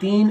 3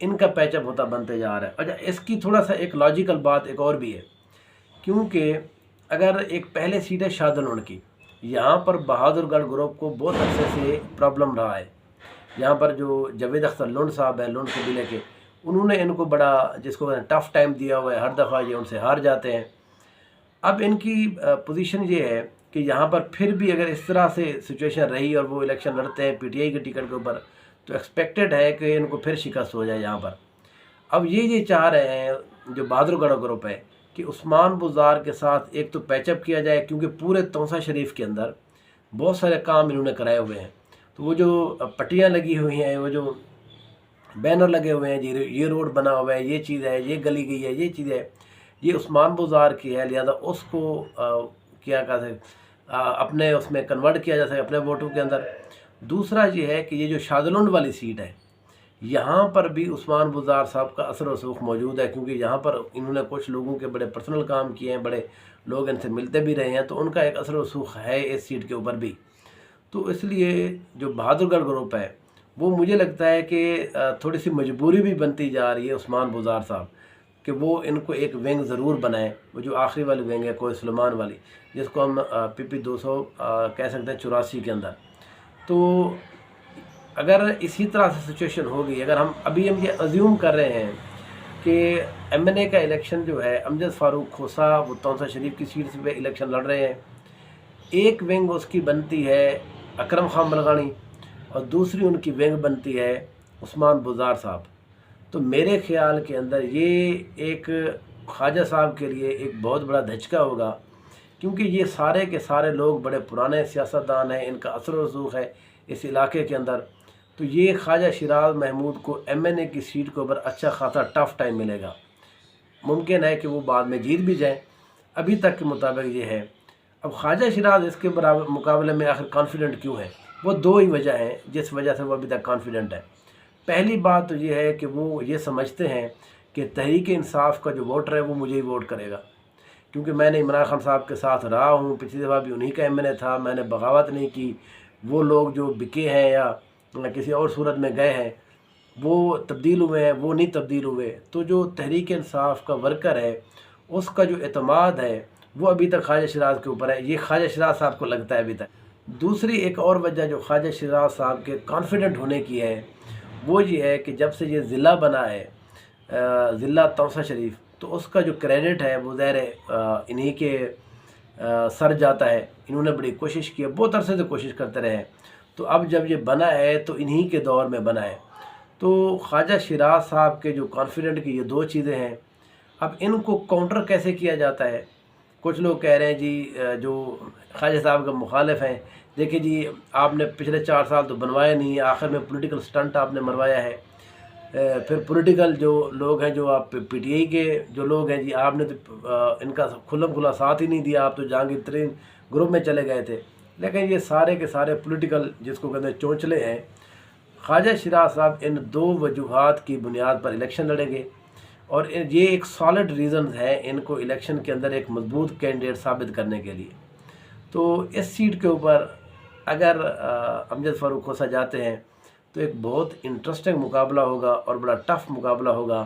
ان کا پیچ اپ ہوتا بنتے جا رہا ہے۔ اچھا، اس کی تھوڑا سا ایک لاجیکل بات ایک اور بھی ہے، کیونکہ اگر ایک پہلے سیٹ ہے شاہ دلون کی، یہاں پر بہادر گڑھ گروپ کو بہت عرصے سے پرابلم رہا ہے۔ یہاں پر جو جاوید اختر لونڈ صاحب ہیں لونڈ قبیلے کے، انہوں نے ان کو بڑا جس کو ٹف ٹائم دیا ہوا ہے، ہر دفعہ یہ ان سے ہار جاتے ہیں۔ اب ان کی پوزیشن یہ ہے کہ یہاں پر پھر بھی اگر اس طرح سے سچویشن رہی اور وہ الیکشن لڑتے ہیں پی ٹی آئی کے ٹکٹ کے اوپر، تو ایکسپیکٹڈ ہے کہ ان کو پھر شکست ہو جائے یہاں پر۔ اب یہ چاہ رہے ہیں جو بہادر گڑھ گروپ ہے کہ عثمان بزدار کے ساتھ ایک تو پیچ اپ کیا جائے، کیونکہ پورے توسہ شریف کے اندر بہت سارے کام انہوں نے کرائے ہوئے ہیں۔ تو وہ جو پٹیاں لگی ہوئی ہیں، وہ جو بینر لگے ہوئے ہیں، یہ روڈ بنا ہوا ہے، یہ چیز ہے، یہ گلی گئی ہے، یہ چیز ہے، یہ عثمان بزدار کی ہے، لہذا اس کو کیا کہتے ہیں اپنے اس میں کنورٹ کیا جا سکے اپنے ووٹوں کے اندر۔ دوسرا یہ ہے کہ یہ جو شادلونڈ والی سیٹ ہے، یہاں پر بھی عثمان بزدار صاحب کا اثر و رسوخ موجود ہے، کیونکہ یہاں پر انہوں نے کچھ لوگوں کے بڑے پرسنل کام کیے ہیں، بڑے لوگ ان سے ملتے بھی رہے ہیں، تو ان کا ایک اثر و رسوخ ہے اس سیٹ کے اوپر بھی۔ تو اس لیے جو بہادر گڑھ گروپ ہے وہ مجھے لگتا ہے کہ تھوڑی سی مجبوری بھی بنتی جا رہی ہے عثمان بزدار صاحب کہ وہ ان کو ایک ونگ ضرور بنائیں، وہ جو آخری والی ونگ ہے کوہ سلیمان والی، جس کو ہم پی پی 200 کہہ سکتے ہیں 84 کے اندر۔ تو اگر اسی طرح سے سچویشن ہوگی، اگر ہم یہ ازیوم کر رہے ہیں کہ ایم این اے کا الیکشن جو ہے امجد فاروق کھوسا وہ توسہ شریف کی سیٹ سے پہ الیکشن لڑ رہے ہیں، ایک ونگ اس کی بنتی ہے اکرم خان بلغانی اور دوسری ان کی ونگ بنتی ہے عثمان بزدار صاحب، تو میرے خیال کے اندر یہ ایک خواجہ صاحب کے لیے ایک بہت بڑا دھچکا ہوگا، کیونکہ یہ سارے کے سارے لوگ بڑے پرانے سیاستدان ہیں، ان کا اثر و رسوخ ہے اس علاقے کے اندر، تو یہ خواجہ شیراز محمود کو ایم این اے کی سیٹ کے اوپر اچھا خاصا ٹف ٹائم ملے گا۔ ممکن ہے کہ وہ بعد میں جیت بھی جائیں، ابھی تک کے مطابق یہ ہے۔ اب خواجہ شیراز اس کے مقابلے میں آخر کانفیڈنٹ کیوں ہے؟ وہ دو ہی وجہ ہیں جس وجہ سے وہ ابھی تک کانفیڈنٹ ہے۔ پہلی بات تو یہ ہے کہ وہ یہ سمجھتے ہیں کہ تحریک انصاف کا جو ووٹر ہے وہ مجھے ہی ووٹ کرے گا، کیونکہ میں نے عمران خان صاحب کے ساتھ رہا ہوں، پچھلی دفعہ بھی انہی کا ایم این اے تھا، میں نے بغاوت نہیں کی، وہ لوگ جو بکے ہیں یا کسی اور صورت میں گئے ہیں وہ تبدیل ہوئے ہیں، وہ نہیں تبدیل ہوئے۔ تو جو تحریک انصاف کا ورکر ہے اس کا جو اعتماد ہے وہ ابھی تک خواجہ شیراز کے اوپر ہے، یہ خواجہ شیراز صاحب کو لگتا ہے ابھی تک۔ دوسری ایک اور وجہ جو خواجہ شیراز صاحب کے کانفیڈنٹ ہونے کی ہے وہ یہ ہے کہ جب سے یہ ضلع بنا ہے ضلع توسہ شریف، تو اس کا جو کریڈٹ ہے وہ ظاہر انہی کے سر جاتا ہے۔ انہوں نے بڑی کوشش کی ہے، بہت عرصے سے کوشش کرتے رہے ہیں، تو اب جب یہ بنا ہے تو انہی کے دور میں بنا ہے۔ تو خواجہ شیراز صاحب کے جو کانفیڈنٹ کی یہ دو چیزیں ہیں۔ اب ان کو کاؤنٹر کیسے کیا جاتا ہے؟ کچھ لوگ کہہ رہے ہیں جی جو خواجہ صاحب کا مخالف ہیں، دیکھیں جی آپ نے پچھلے 4 سال تو بنوایا نہیں ہے، آخر میں پولیٹیکل سٹنٹ آپ نے مروایا ہے، پھر پولیٹیکل جو لوگ ہیں جو آپ پی ٹی آئی کے جو لوگ ہیں جی آپ نے تو ان کا کھلم کھلا ساتھ ہی نہیں دیا، آپ تو جہانگیر ترین گروپ میں چلے گئے تھے۔ لیکن یہ سارے کے سارے پولیٹیکل جس کو کہتے ہیں چونچلے ہیں۔ خواجہ شیراز صاحب ان دو وجوہات کی بنیاد پر الیکشن لڑیں گے، اور یہ ایک سالڈ ریزنز ہیں ان کو الیکشن کے اندر ایک مضبوط کینڈیڈیٹ ثابت کرنے کے لیے۔ تو اس سیٹ کے اوپر اگر امجد فاروق کھوسا جاتے ہیں تو ایک بہت انٹرسٹنگ مقابلہ ہوگا اور بڑا ٹف مقابلہ ہوگا۔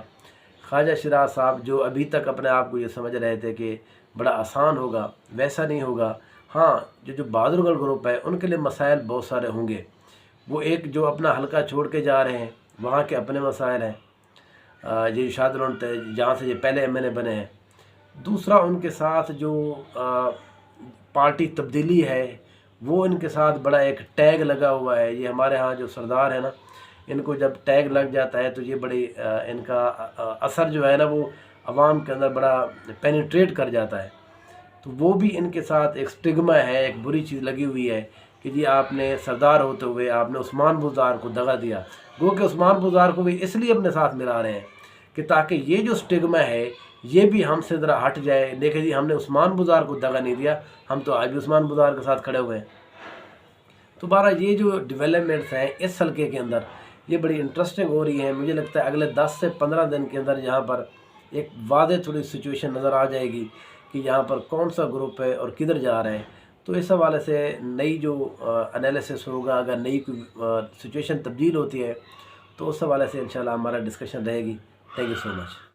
خواجہ شیراز صاحب جو ابھی تک اپنے آپ کو یہ سمجھ رہے تھے کہ بڑا آسان ہوگا، ویسا نہیں ہوگا۔ ہاں، جو بہادر گڑھ گروپ ہے ان کے لیے مسائل بہت سارے ہوں گے، وہ ایک جو اپنا حلقہ چھوڑ کے جا رہے ہیں وہاں کے اپنے مسائل ہیں، یہ شادلونڈ تھے جہاں سے یہ پہلے ایم این اے بنے ہیں۔ دوسرا ان کے ساتھ جو پارٹی تبدیلی ہے وہ ان کے ساتھ بڑا ایک ٹیگ لگا ہوا ہے۔ یہ ہمارے ہاں جو سردار ہیں نا، ان کو جب ٹیگ لگ جاتا ہے تو یہ بڑی ان کا اثر جو ہے نا وہ عوام کے اندر بڑا پینیٹریٹ کر جاتا ہے۔ تو وہ بھی ان کے ساتھ ایک سٹگما ہے، ایک بری چیز لگی ہوئی ہے کہ جی آپ نے سردار ہوتے ہوئے آپ نے عثمان بزدار کو دغا دیا۔ گو کہ عثمان بزدار کو بھی اس لیے اپنے ساتھ ملا رہے ہیں کہ تاکہ یہ جو سٹگما ہے یہ بھی ہم سے ذرا ہٹ جائے، دیکھیں جی ہم نے عثمان بزدار کو دغا نہیں دیا، ہم تو آج بھی عثمان بزدار کے ساتھ کھڑے ہوئے ہیں۔ تو بہرحال یہ جو ڈیولپمنٹس ہیں اس حلقے کے اندر یہ بڑی انٹرسٹنگ ہو رہی ہیں۔ مجھے لگتا ہے اگلے 10 سے 15 دن کے اندر یہاں پر ایک واضح تھوڑی سچویشن نظر آ جائے گی کہ یہاں پر کون سا گروپ ہے اور کدھر جا رہے ہیں۔ تو اس حوالے سے نئی جو انالیسس ہوگا، اگر نئی کوئی سچویشن تبدیل ہوتی ہے تو اس حوالے سے انشاءاللہ ہمارا ڈسکشن رہے گی. Thank you so much.